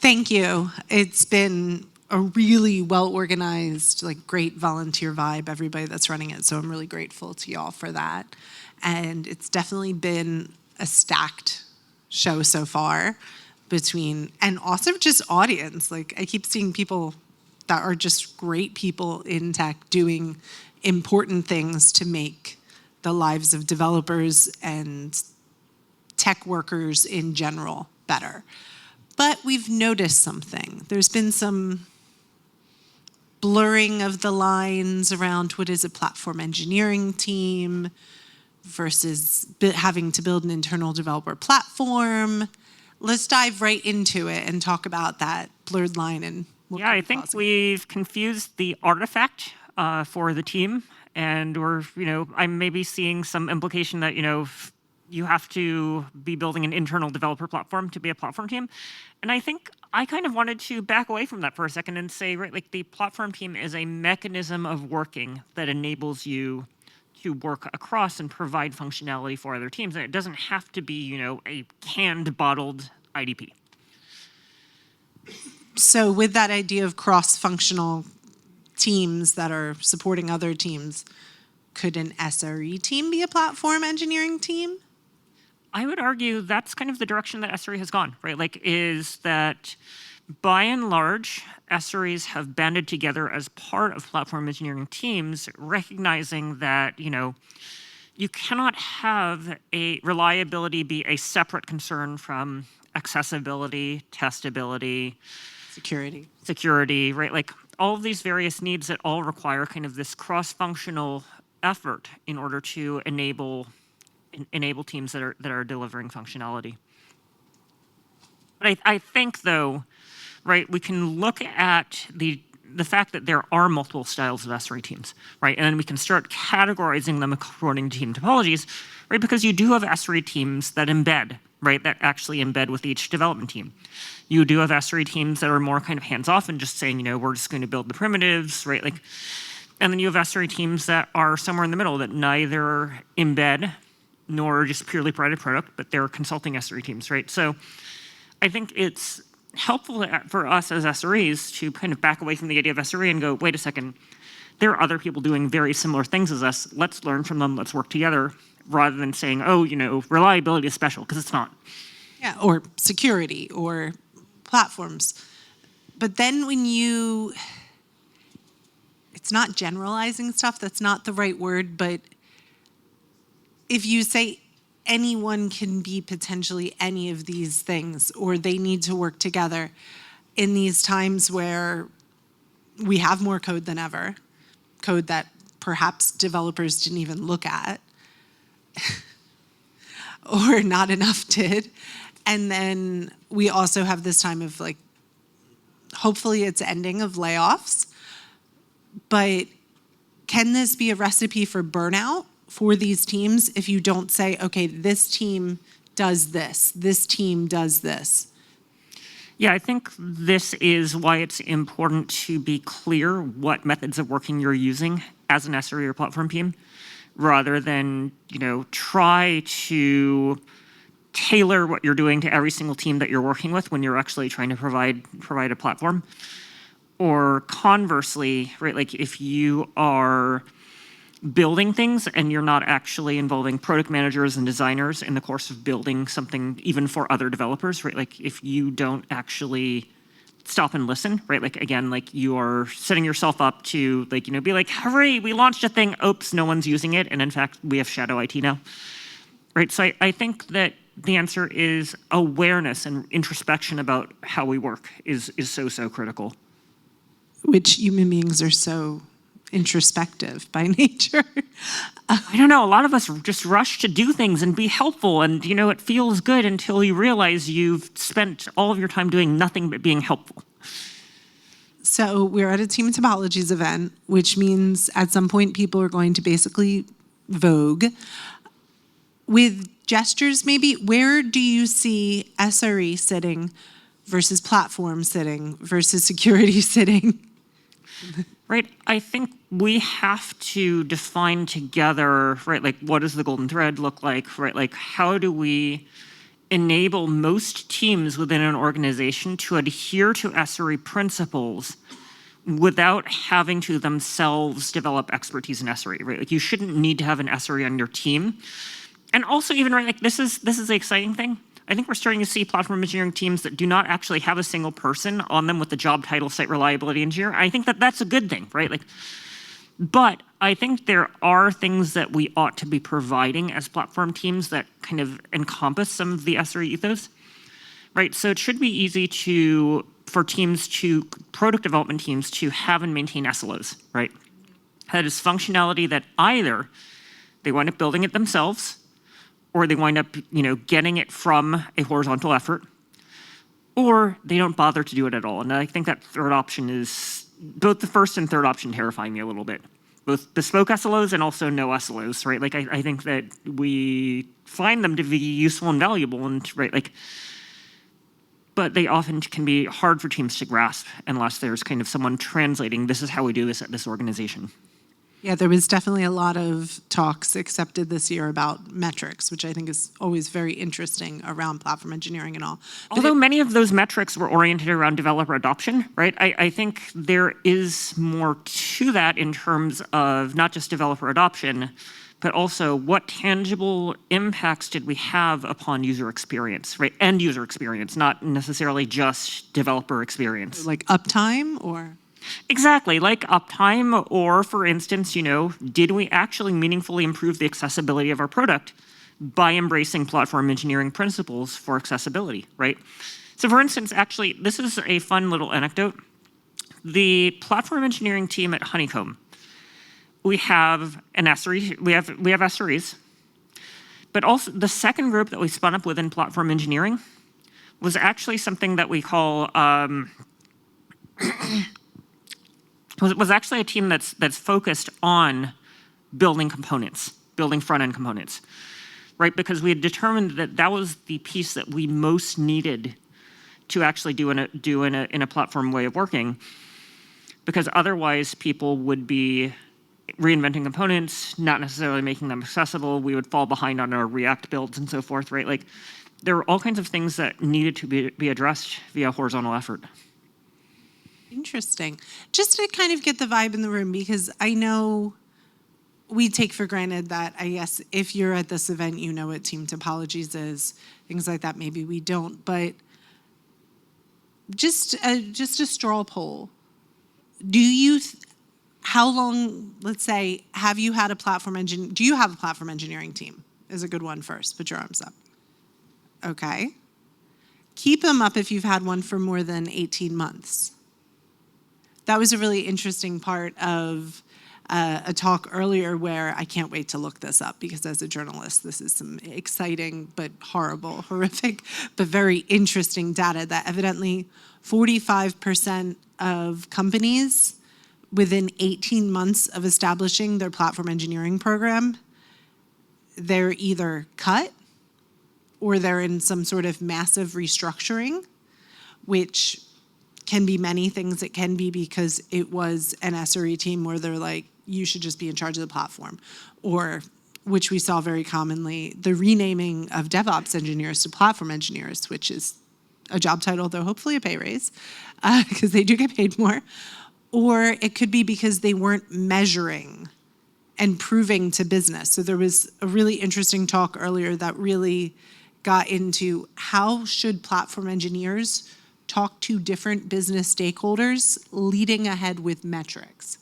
Thank you. It's been a really well-organized, like great volunteer vibe, everybody that's running it. So I'm really grateful to y'all for that. And it's definitely been a stacked show so far and also just audience. Like I keep seeing people that are just great people in tech doing important things to make the lives of developers and tech workers in general better. But we've noticed something. There's been some blurring of the lines around what is a platform engineering team versus having to build an internal developer platform. Let's dive right into it and talk about that blurred line and what I think we've confused the artifact for the team, and I'm maybe seeing some implication that, you have to be building an internal developer platform to be a platform team. And I think I kind of wanted to back away from that for a second and say, right, like the platform team is a mechanism of working that enables you to work across and provide functionality for other teams. And it doesn't have to be, a canned, bottled IDP. So with that idea of cross-functional teams that are supporting other teams, could an SRE team be a platform engineering team? I would argue that's kind of the direction that SRE has gone, right? Like, is that by and large, SREs have banded together as part of platform engineering teams, recognizing that, you cannot have a reliability be a separate concern from accessibility, testability, security, right? Like all of these various needs that all require kind of this cross-functional effort in order to enable teams that are delivering functionality. But I think, though, right, we can look at the fact that there are multiple styles of SRE teams, right? And then we can start categorizing them according to team topologies, right? Because you do have SRE teams that embed, right? That actually embed with each development team. You do have SRE teams that are more kind of hands-off and just saying, we're just going to build the primitives, right? Like, and then you have SRE teams that are somewhere in the middle that neither embed nor just purely provide a product, but they're consulting SRE teams, right? So I think it's helpful for us as SREs to kind of back away from the idea of SRE and go, wait a second, there are other people doing very similar things as us. Let's learn from them. Let's work together, rather than saying, oh, reliability is special, because it's not. Yeah, or security or platforms. But then it's not generalizing stuff, that's not the right word, but if you say anyone can be potentially any of these things, or they need to work together in these times where we have more code than ever, code that perhaps developers didn't even look at, or not enough did. And then we also have this time of like, hopefully it's ending of layoffs, but can this be a recipe for burnout for these teams if you don't say, okay, this team does this team does this? Yeah, I think this is why it's important to be clear what methods of working you're using as an SRE or platform team, rather than, try to tailor what you're doing to every single team that you're working with when you're actually trying to provide a platform. Or conversely, right, like if you are building things and you're not actually involving product managers and designers in the course of building something even for other developers, right? Like if you don't actually stop and listen, right? Like again, like you are setting yourself up to like, be like, hooray, we launched a thing, oops, no one's using it. And in fact, we have shadow IT now, right? So I think that the answer is awareness and introspection about how we work is so critical. Which human beings are so introspective by nature. I don't know. A lot of us just rush to do things and be helpful, and it feels good until you realize you've spent all of your time doing nothing but being helpful. So we're at a team topologies event, which means at some point people are going to basically vogue. With gestures, maybe, where do you see SRE sitting versus platform sitting versus security sitting? Right. I think we have to define together, right, like what does the golden thread look like, right? Like how do we enable most teams within an organization to adhere to SRE principles without having to themselves develop expertise in SRE, right? Like, you shouldn't need to have an SRE on your team. And also, even, right, like, this is the exciting thing. I think we're starting to see platform engineering teams that do not actually have a single person on them with the job title site reliability engineer. I think that that's a good thing, right? Like, but I think there are things that we ought to be providing as platform teams that kind of encompass some of the SRE ethos, right? So it should be easy for product development teams to have and maintain SLOs, right? That is functionality that either they wind up building it themselves, or they wind up, getting it from a horizontal effort, or they don't bother to do it at all. And I think that third option is, both the first and third option terrify me a little bit. Both bespoke SLOs and also no SLOs, right? Like, I think that we find them to be useful and valuable, and right, like, but they often can be hard for teams to grasp unless there's kind of someone translating, this is how we do this at this organization. Yeah, there was definitely a lot of talks accepted this year about metrics, which I think is always very interesting around platform engineering and all. But although many of those metrics were oriented around developer adoption, right? I think there is more to that in terms of not just developer adoption, but also what tangible impacts did we have upon user experience, right? End user experience, not necessarily just developer experience. like uptime or? Exactly, like uptime, or for instance, did we actually meaningfully improve the accessibility of our product by embracing platform engineering principles for accessibility, right? So for instance, actually, this is a fun little anecdote. The platform engineering team at Honeycomb, we have an SRE, we have SREs, but also the second group that we spun up within platform engineering was actually something that we call, was actually a team that's focused on building components, building front-end components, right? Because we had determined that that was the piece that we most needed to actually do in a platform way of working, because otherwise people would be reinventing components, not necessarily making them accessible. We would fall behind on our React builds and so forth, right? Like, there were all kinds of things that needed to be addressed via horizontal effort. Interesting. Just to kind of get the vibe in the room, because I know we take for granted that, I guess, if you're at this event, you know what team topologies is, things like that. Maybe we don't, but just a straw poll. How long, let's say, have you had a platform engineer? Do you have a platform engineering team? Is a good one first. Put your arms up. Okay. Keep them up if you've had one for more than 18 months. That was a really interesting part of a talk earlier where I can't wait to look this up, because as a journalist, this is some exciting but horrible, horrific, but very interesting data that evidently 45% of companies within 18 months of establishing their platform engineering program, they're either cut or they're in some sort of massive restructuring, which can be many things. It can be because it was an SRE team where they're like, you should just be in charge of the platform. Or, which we saw very commonly, the renaming of DevOps engineers to platform engineers, which is a job title, though hopefully a pay raise, because they do get paid more. Or it could be because they weren't measuring and proving to business. So there was a really interesting talk earlier that really got into how should platform engineers talk to different business stakeholders leading ahead with metrics,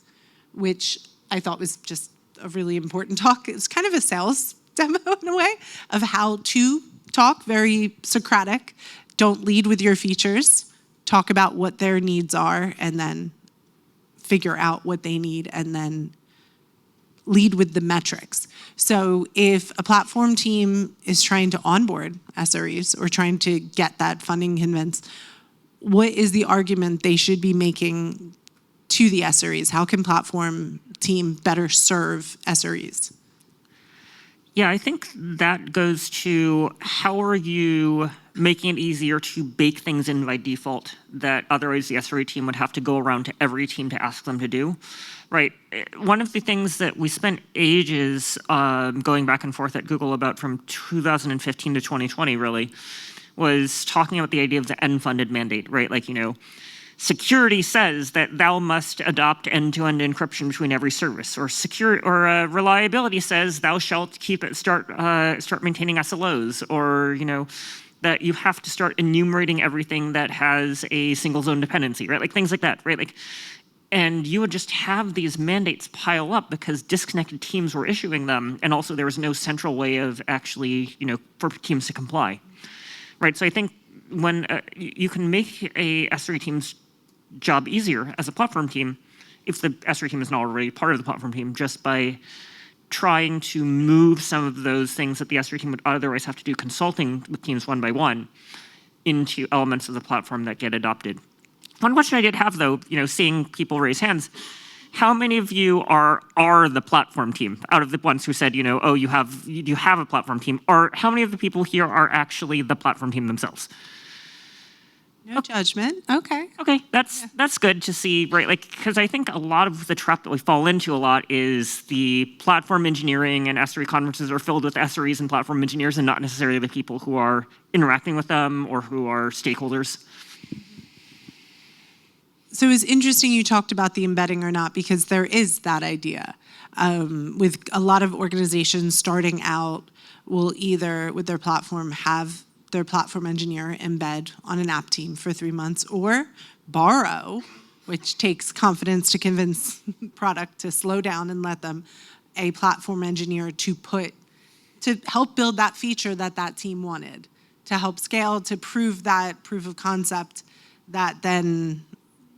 which I thought was just a really important talk. It's kind of a sales demo in a way of how to talk, very Socratic. Don't lead with your features, talk about what their needs are, and then figure out what they need, and then lead with the metrics. So if a platform team is trying to onboard SREs or trying to get that funding convinced, what is the argument they should be making to the SREs? How can platform team better serve SREs? Yeah, I think that goes to how are you making it easier to bake things in by default that otherwise the SRE team would have to go around to every team to ask them to do. right? One of the things that we spent ages going back and forth at Google about from 2015 to 2020 really was talking about the idea of the end-funded mandate, right? Like, security says that thou must adopt end-to-end encryption between every service, or reliability says thou shalt start maintaining SLOs, or that you have to start enumerating everything that has a single zone dependency, right? Like things like that, right? Like, and you would just have these mandates pile up because disconnected teams were issuing them, and also there was no central way of actually, for teams to comply, right? So I think when you can make a SRE team's job easier as a platform team, if the SRE team is not already part of the platform team, just by trying to move some of those things that the SRE team would otherwise have to do consulting with teams one by one into elements of the platform that get adopted. One question I did have though, seeing people raise hands, how many of you are the platform team out of the ones who said, oh, you have a platform team, or how many of the people here are actually the platform team themselves? No judgment. Okay. Okay, that's good to see, right? Like, because I think a lot of the trap that we fall into a lot is the platform engineering and SRE conferences are filled with SREs and platform engineers and not necessarily the people who are interacting with them or who are stakeholders. So it was interesting you talked about the embedding or not, because there is that idea. With a lot of organizations starting out will either, with their platform, have their platform engineer embed on an app team for 3 months, or borrow, which takes confidence to convince product to slow down and let them, a platform engineer to help build that feature that team wanted, to help scale, to prove that proof of concept that then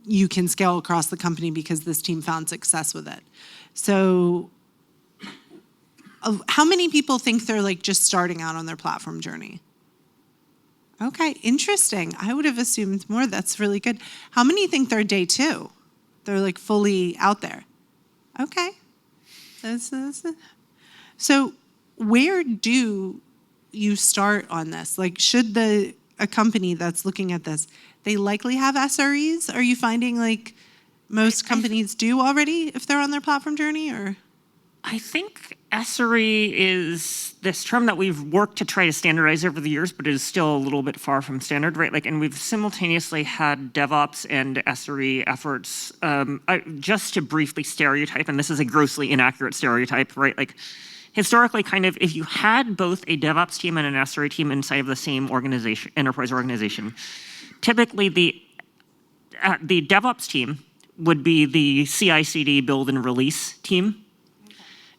you can scale across the company because this team found success with it. So how many people think they're like just starting out on their platform journey? Okay, interesting. I would have assumed more. That's really good. How many think they're day 2? They're like fully out there. Okay. So where do you start on this? Like, should a company that's looking at this, they likely have SREs? Are you finding like most companies do already if they're on their platform journey, or? I think SRE is this term that we've worked to try to standardize over the years, but is still a little bit far from standard, right? Like, and we've simultaneously had DevOps and SRE efforts. Just to briefly stereotype, and this is a grossly inaccurate stereotype, right? Like, historically, kind of, if you had both a DevOps team and an SRE team inside of the same organization, enterprise organization, typically the DevOps team would be the CI/CD build and release team.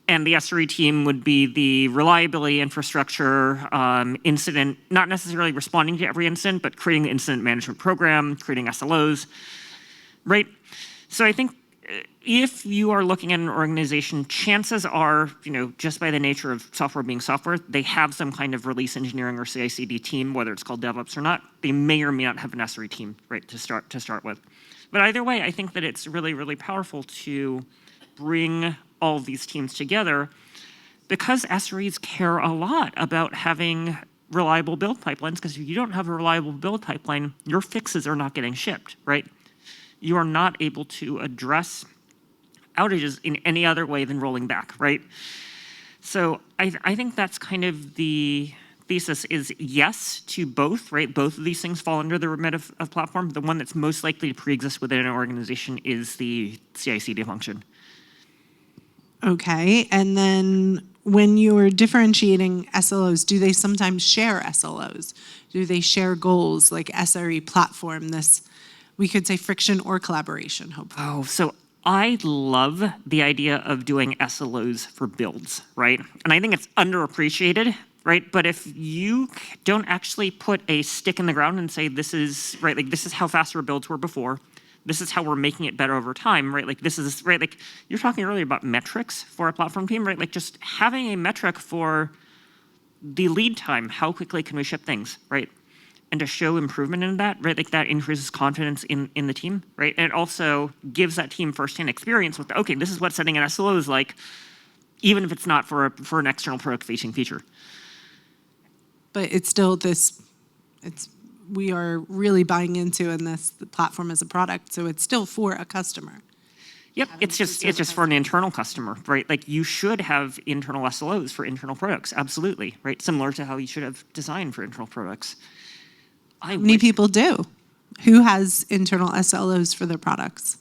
And the SRE team would be the reliability infrastructure, incident, not necessarily responding to every incident, but creating the incident management program, creating SLOs, right? So I think if you are looking at an organization, chances are, just by the nature of software being software, they have some kind of release engineering or CI/CD team, whether it's called DevOps or not. They may or may not have an SRE team, right, to start with. But either way, I think that it's really, really powerful to bring all of these teams together, because SREs care a lot about having reliable build pipelines, because if you don't have a reliable build pipeline, your fixes are not getting shipped, right? You are not able to address outages in any other way than rolling back, right? So I think that's kind of the thesis is yes to both, right? Both of these things fall under the remit of platform. The one that's most likely to pre-exist within an organization is the CI/CD function. Okay, and then when you're differentiating SLOs, do they sometimes share SLOs? Do they share goals like SRE platform, this, we could say friction or collaboration, hopefully? Oh, so I love the idea of doing SLOs for builds, right? And I think it's underappreciated, right? But if you don't actually put a stick in the ground and say, this is, right, like this is how fast our builds were before, this is how we're making it better over time, right? Like this is, right, like you're talking earlier about metrics for a platform team, right? Like just having a metric for the lead time, how quickly can we ship things, right? And to show improvement in that, right? Like that increases confidence in the team, right? And it also gives that team firsthand experience with, okay, this is what setting an SLO is like, even if it's not for an external product-facing feature. But it's still we are really buying into in this the platform as a product, so it's still for a customer. Yep, it's just for an internal customer, right? Like you should have internal SLOs for internal products, absolutely, right? Similar to how you should have design for internal products. How many people do? Who has internal SLOs for their products?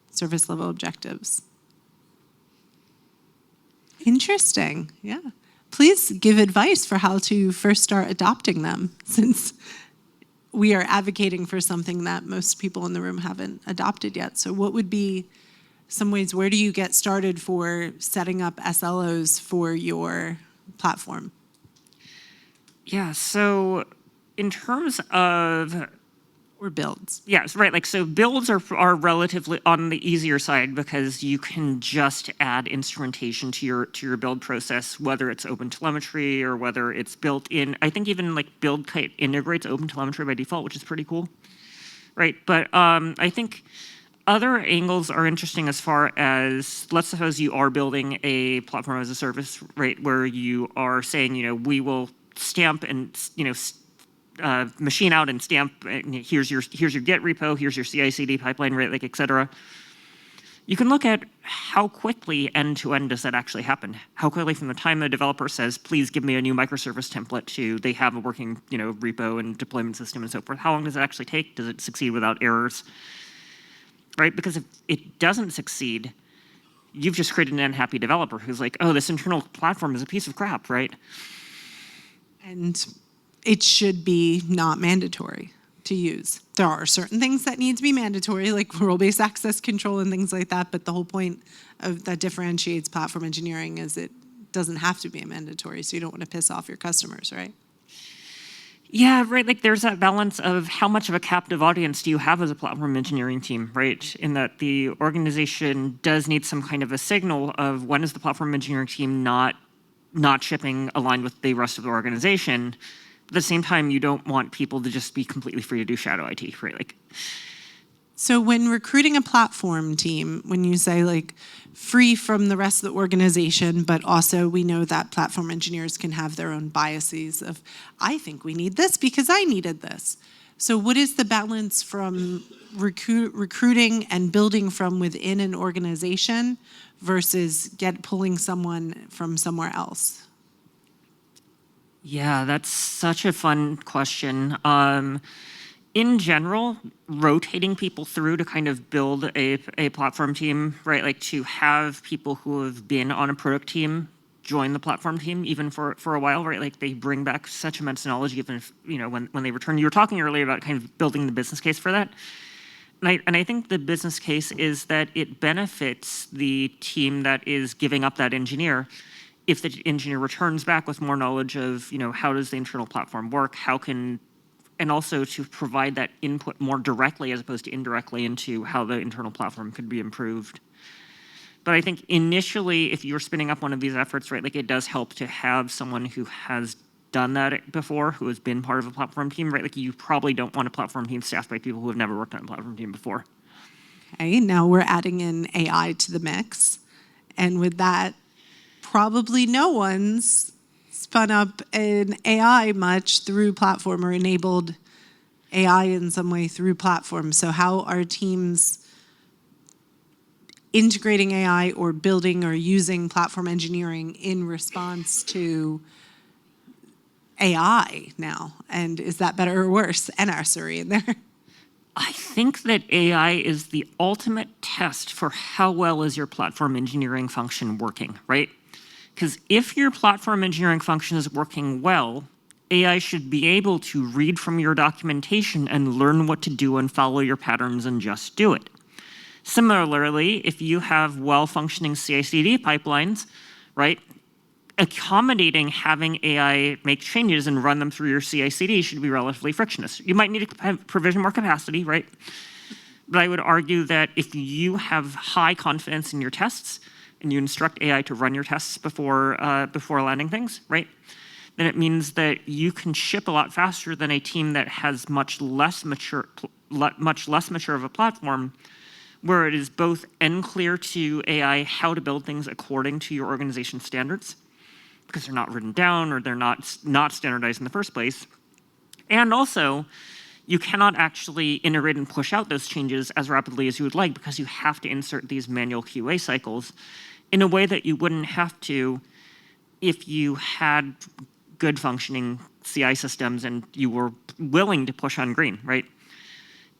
Service level objectives. Interesting, yeah. Please give advice for how to first start adopting them, since we are advocating for something that most people in the room haven't adopted yet. So what would be some ways, where do you get started for setting up SLOs for your platform? Yeah, so in terms of... Or builds. Yes, right. Like, so builds are relatively on the easier side because you can just add instrumentation to your build process, whether it's open telemetry or whether it's built in. I think even like build kit integrates open telemetry by default, which is pretty cool, right? But I think other angles are interesting as far as, let's suppose you are building a platform as a service, right, where you are saying, we will stamp and, machine out and stamp, here's your Git repo, here's your CI/CD pipeline, right, like, et cetera. You can look at how quickly end-to-end does that actually happen. How quickly from the time the developer says, please give me a new microservice template, to they have a working repo and deployment system and so forth. How long does it actually take? Does it succeed without errors? Right? Because if it doesn't succeed, you've just created an unhappy developer who's like, oh, this internal platform is a piece of crap, right? And it should be not mandatory to use. There are certain things that need to be mandatory, like role-based access control and things like that, but the whole point of that differentiates platform engineering is it doesn't have to be mandatory, so you don't want to piss off your customers, right? Yeah, right. Like there's that balance of how much of a captive audience do you have as a platform engineering team, right? In that the organization does need some kind of a signal of when is the platform engineering team not shipping aligned with the rest of the organization. At the same time, you don't want people to just be completely free to do shadow IT, right? Like, so when recruiting a platform team, when you say like free from the rest of the organization, but also we know that platform engineers can have their own biases of, I think we need this because I needed this. So what is the balance from recruiting and building from within an organization versus pulling someone from somewhere else? Yeah, that's such a fun question. In general, rotating people through to kind of build a platform team, right? Like to have people who have been on a product team join the platform team even for a while, right? Like they bring back such immense knowledge, even if, when they return. You were talking earlier about kind of building the business case for that. And I think the business case is that it benefits the team that is giving up that engineer if the engineer returns back with more knowledge of, how does the internal platform work, and also to provide that input more directly as opposed to indirectly into how the internal platform could be improved. But I think initially, if you're spinning up one of these efforts, right, like it does help to have someone who has done that before, who has been part of a platform team, right? Like you probably don't want a platform team staffed by people who have never worked on a platform team before. Okay, now we're adding in AI to the mix. And with that, probably no one's spun up an AI much through platform or enabled AI in some way through platform. So how are teams integrating AI or building or using platform engineering in response to AI now? And is that better or worse? And SRE in there. I think that AI is the ultimate test for how well is your platform engineering function working, right? Because if your platform engineering function is working well, AI should be able to read from your documentation and learn what to do and follow your patterns and just do it. Similarly, if you have well-functioning CI/CD pipelines, right, accommodating having AI make changes and run them through your CI/CD should be relatively frictionless. You might need to provision more capacity, right? But I would argue that if you have high confidence in your tests and you instruct AI to run your tests before landing things, right, then it means that you can ship a lot faster than a team that has much less mature of a platform, where it is both unclear to AI how to build things according to your organization's standards, because they're not written down or they're not standardized in the first place. And also, you cannot actually integrate and push out those changes as rapidly as you would like because you have to insert these manual QA cycles in a way that you wouldn't have to if you had good functioning CI systems and you were willing to push on green, right?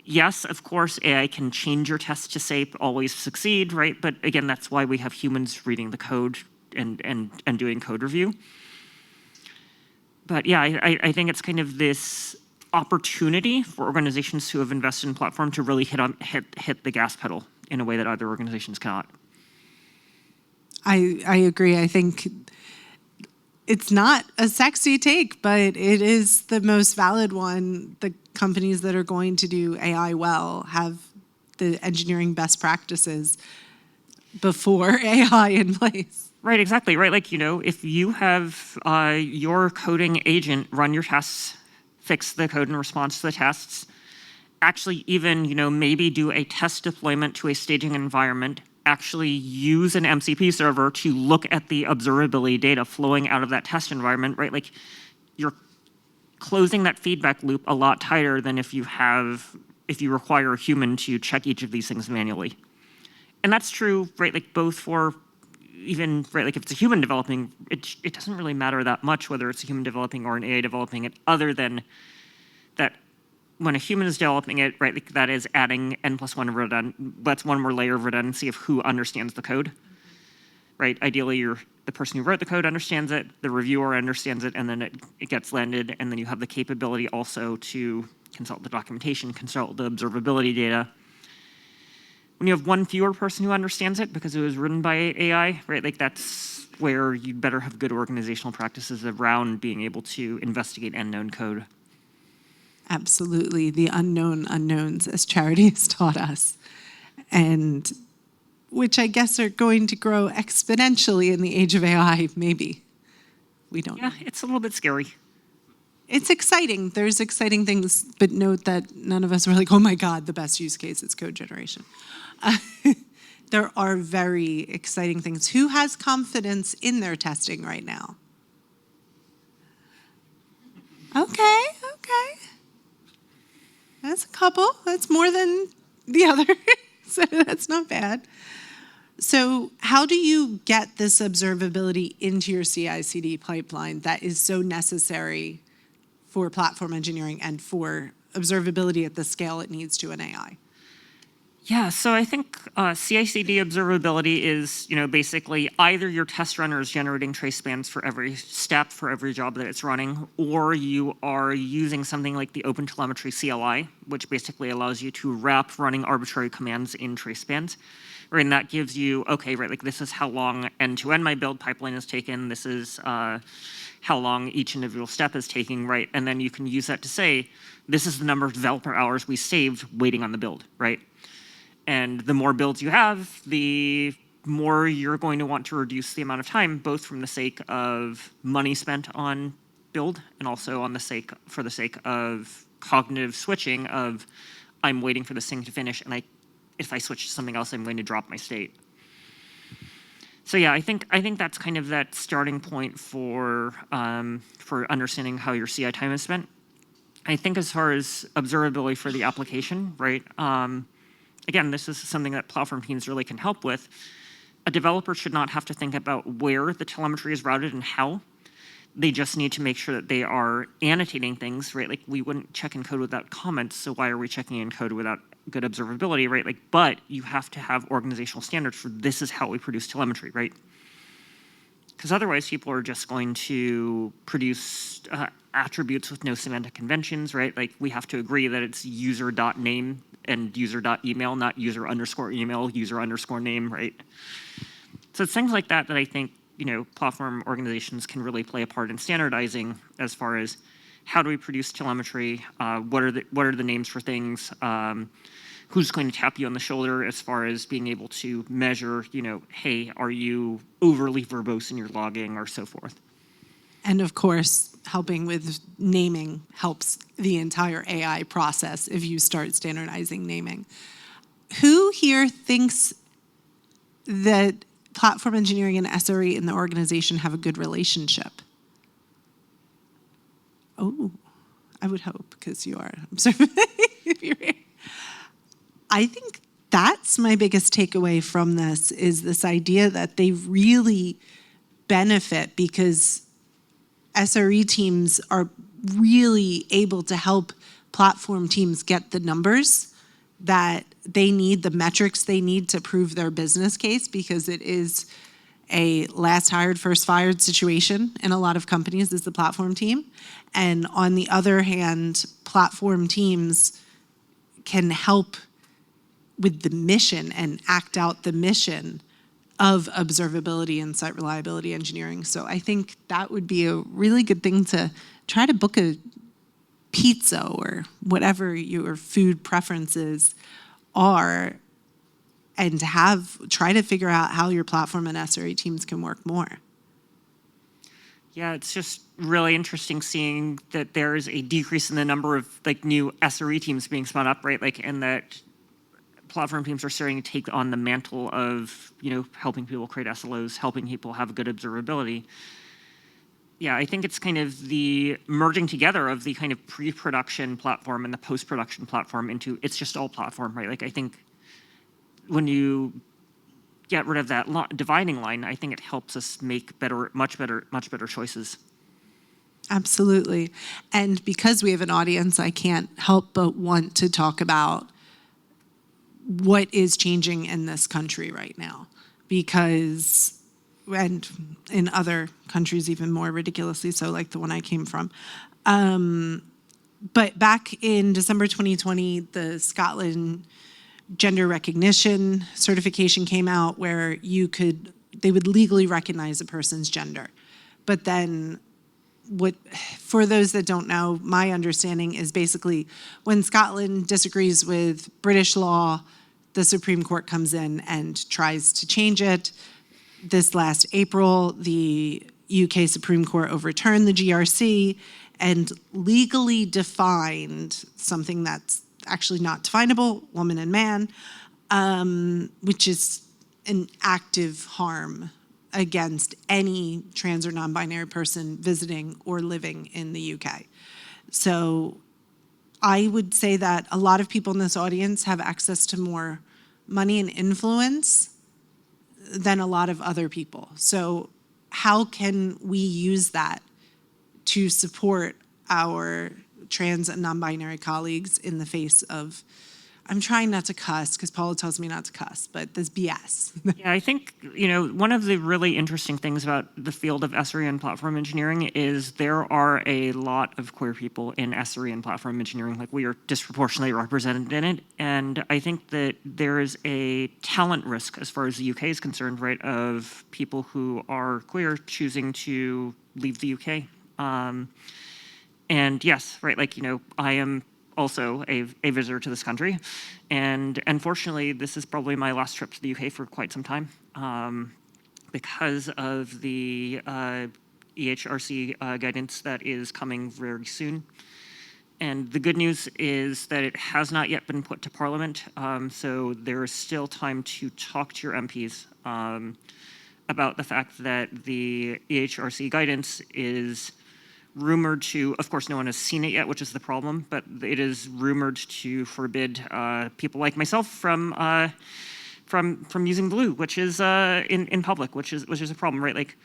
Yes, of course, AI can change your tests to say always succeed, right? But again, that's why we have humans reading the code and doing code review. But yeah, I think it's kind of this opportunity for organizations who have invested in platform to really hit the gas pedal in a way that other organizations cannot. I agree. I think it's not a sexy take, but it is the most valid one. The companies that are going to do AI well have the engineering best practices before AI in place. Right, exactly, right? Like, if you have your coding agent run your tests, fix the code in response to the tests, actually even, maybe do a test deployment to a staging environment, actually use an MCP server to look at the observability data flowing out of that test environment, right? Like, you're closing that feedback loop a lot tighter than if you require a human to check each of these things manually. And that's true, right? Like both for even, right, like if it's a human developing, it doesn't really matter that much whether it's a human developing or an AI developing it, other than that when a human is developing it, right, like that is adding n+1 that's one more layer of redundancy of who understands the code, right? Ideally, the person who wrote the code understands it, the reviewer understands it, and then it gets landed, and then you have the capability also to consult the documentation, consult the observability data. When you have one fewer person who understands it because it was written by AI, right, like that's where you'd better have good organizational practices around being able to investigate unknown code. Absolutely. The unknown unknowns, as Charity has taught us, and which I guess are going to grow exponentially in the age of AI, maybe. We don't know. Yeah, it's a little bit scary. It's exciting. There's exciting things, but note that none of us are like, oh my God, the best use case is code generation. There are very exciting things. Who has confidence in their testing right now? Okay. That's a couple. That's more than the other. So that's not bad. So how do you get this observability into your CI/CD pipeline that is so necessary for platform engineering and for observability at the scale it needs to in AI? Yeah, so I think CI/CD observability is, basically either your test runner is generating trace spans for every step, for every job that it's running, or you are using something like the OpenTelemetry CLI, which basically allows you to wrap running arbitrary commands in trace spans. Right, and that gives you, okay, right, like this is how long end-to-end my build pipeline is taken, this is how long each individual step is taking, right? And then you can use that to say, this is the number of developer hours we saved waiting on the build, right? And the more builds you have, the more you're going to want to reduce the amount of time, both from the sake of money spent on build and also for the sake of cognitive switching of I'm waiting for this thing to finish, and if I switch to something else, I'm going to drop my state. So yeah, I think that's kind of that starting point for understanding how your CI time is spent. I think as far as observability for the application, right? Again, this is something that platform teams really can help with. A developer should not have to think about where the telemetry is routed and how. They just need to make sure that they are annotating things, right? Like we wouldn't check in code without comments, so why are we checking in code without good observability, right? Like, but you have to have organizational standards for this is how we produce telemetry, right? Because otherwise people are just going to produce attributes with no semantic conventions, right? Like we have to agree that it's user.name and user.email, not user_email, user_name, right? So it's things like that that I think, platform organizations can really play a part in standardizing as far as how do we produce telemetry, what are the names for things, who's going to tap you on the shoulder as far as being able to measure, hey, are you overly verbose in your logging or so forth. And of course, helping with naming helps the entire AI process if you start standardizing naming. Who here thinks that platform engineering and SRE in the organization have a good relationship? Oh, I would hope, because you are observability. I think that's my biggest takeaway from this, is this idea that they really benefit because SRE teams are really able to help platform teams get the numbers that they need, the metrics they need to prove their business case, because it is a last hired, first fired situation in a lot of companies is the platform team. And on the other hand, platform teams can help with the mission and act out the mission of observability and site reliability engineering. So I think that would be a really good thing to try to book a pizza or whatever your food preferences are, and to try to figure out how your platform and SRE teams can work more. Yeah, it's just really interesting seeing that there's a decrease in the number of like new SRE teams being spun up, right? Like, and that platform teams are starting to take on the mantle of, helping people create SLOs, helping people have good observability. Yeah, I think it's kind of the merging together of the kind of pre-production platform and the post-production platform into it's just all platform, right? Like, I think when you get rid of that dividing line, I think it helps us make much better choices. Absolutely. And because we have an audience, I can't help but want to talk about what is changing in this country right now. Because, and in other countries even more ridiculously so, like the one I came from. But back in December 2020, the Scotland gender recognition certification came out where they would legally recognize a person's gender. But then for those that don't know, my understanding is basically when Scotland disagrees with British law, the Supreme Court comes in and tries to change it. This last April, the UK Supreme Court overturned the GRC and legally defined something that's actually not definable, woman and man, which is an active harm against any trans or non-binary person visiting or living in the UK. So I would say that a lot of people in this audience have access to more money and influence than a lot of other people. So how can we use that to support our trans and non-binary colleagues in the face of, I'm trying not to cuss because Paula tells me not to cuss, but this BS. Yeah, I think, one of the really interesting things about the field of SRE and platform engineering is there are a lot of queer people in SRE and platform engineering. Like, we are disproportionately represented in it. And I think that there is a talent risk as far as the UK is concerned, right, of people who are queer choosing to leave the UK. And yes, right, like, I am also a visitor to this country. And unfortunately, this is probably my last trip to the UK for quite some time because of the EHRC guidance that is coming very soon. And the good news is that it has not yet been put to Parliament, so there is still time to talk to your MPs about the fact that the EHRC guidance is rumored to, of course, no one has seen it yet, which is the problem, but it is rumored to forbid people like myself from using Blue, which is in public, which is a problem, right? Like,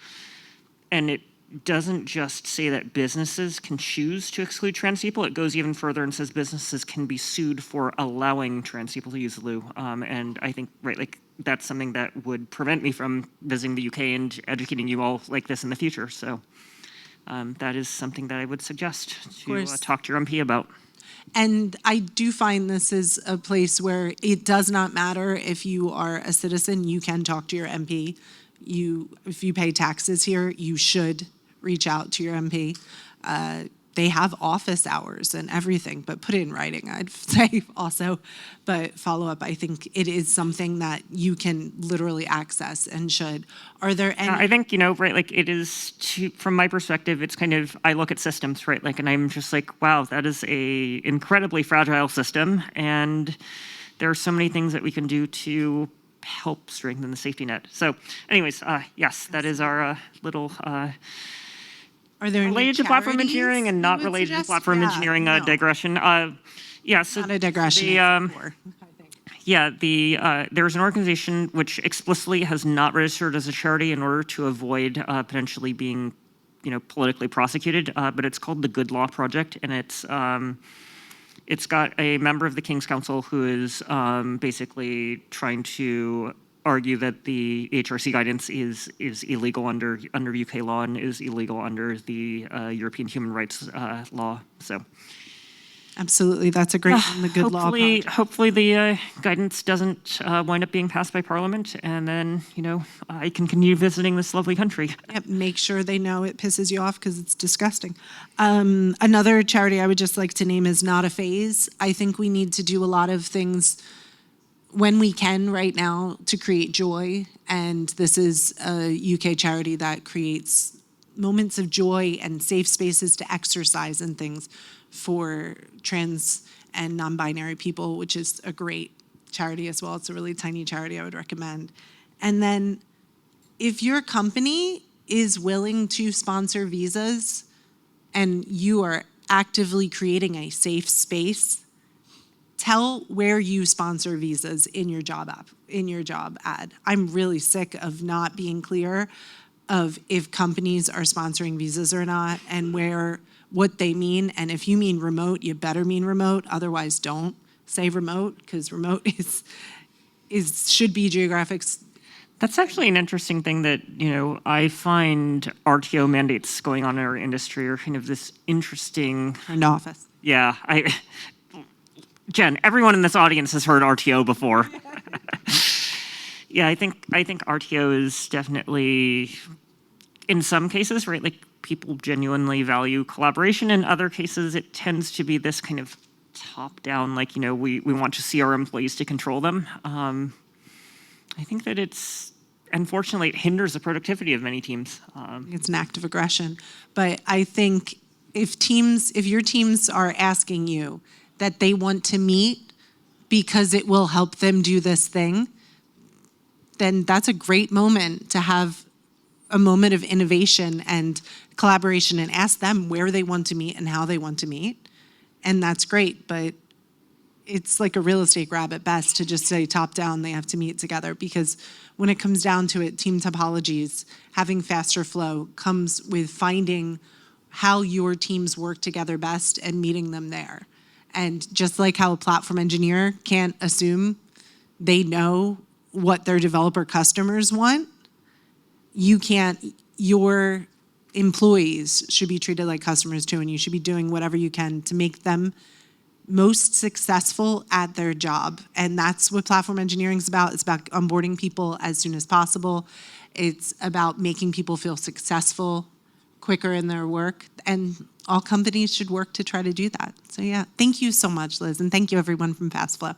and it doesn't just say that businesses can choose to exclude trans people. It goes even further and says businesses can be sued for allowing trans people to use Blue. And I think, right, like, that's something that would prevent me from visiting the UK and educating you all like this in the future. So. That is something that I would suggest to talk to your MP about. And I do find this is a place where it does not matter if you are a citizen, you can talk to your MP. If you pay taxes here, you should reach out to your MP. They have office hours and everything, but put it in writing, I'd say also. But follow up, I think it is something that you can literally access and should. Are there any? I think, right, like, it is, from my perspective, it's kind of, I look at systems, right, like, and I'm just like, wow, that is a incredibly fragile system. And there are so many things that we can do to help strengthen the safety net. So anyways, yes, that is our little Are there any related to platform charities engineering and you not would related to suggest? platform Yeah, engineering no. digression. Yeah, so Not a digression. the, it's a core, I think. yeah, there's an organization which explicitly has not registered as a charity in order to avoid potentially being, politically prosecuted. But it's called the Good Law Project, and it's got a member of the King's Council who is basically trying to argue that the HRC guidance is illegal under UK law and is illegal under the European human rights law. So. Absolutely, that's a great one, the Good Law Project. Hopefully the guidance doesn't wind up being passed by Parliament, and then I can continue visiting this lovely country. Yep, make sure they know it pisses you off because it's disgusting. Another charity I would just like to name is Not a Phase. I think we need to do a lot of things when we can right now to create joy, and this is a UK charity that creates moments of joy and safe spaces to exercise and things for trans and non-binary people, which is a great charity as well. It's a really tiny charity I would recommend. And then if your company is willing to sponsor visas and you are actively creating a safe space, tell where you sponsor visas in your job ad. I'm really sick of not being clear of if companies are sponsoring visas or not and what they mean. And if you mean remote, you better mean remote. Otherwise, don't say remote, because remote should be geographic. That's actually an interesting thing that, I find RTO mandates going on in our industry are kind of this interesting. In office. Yeah, Jen, everyone in this audience has heard RTO before. Yeah, I think RTO is definitely, in some cases, right, like people genuinely value collaboration. In other cases, it tends to be this kind of top-down, like, we want to see our employees to control them. I think that unfortunately, it hinders the productivity of many teams. It's an act of aggression. But I think if your teams are asking you that they want to meet because it will help them do this thing, then that's a great moment to have a moment of innovation and collaboration and ask them where they want to meet and how they want to meet. And that's great, but it's like a real estate grab at best to just say top down they have to meet together, because when it comes down to it, team topologies, having faster flow comes with finding how your teams work together best and meeting them there. And just like how a platform engineer can't assume they know what their developer customers want, your employees should be treated like customers too, and you should be doing whatever you can to make them most successful at their job. And that's what platform engineering is about. It's about onboarding people as soon as possible. It's about making people feel successful quicker in their work. And all companies should work to try to do that. So yeah, thank you so much, Liz. And thank you everyone from FastFlow.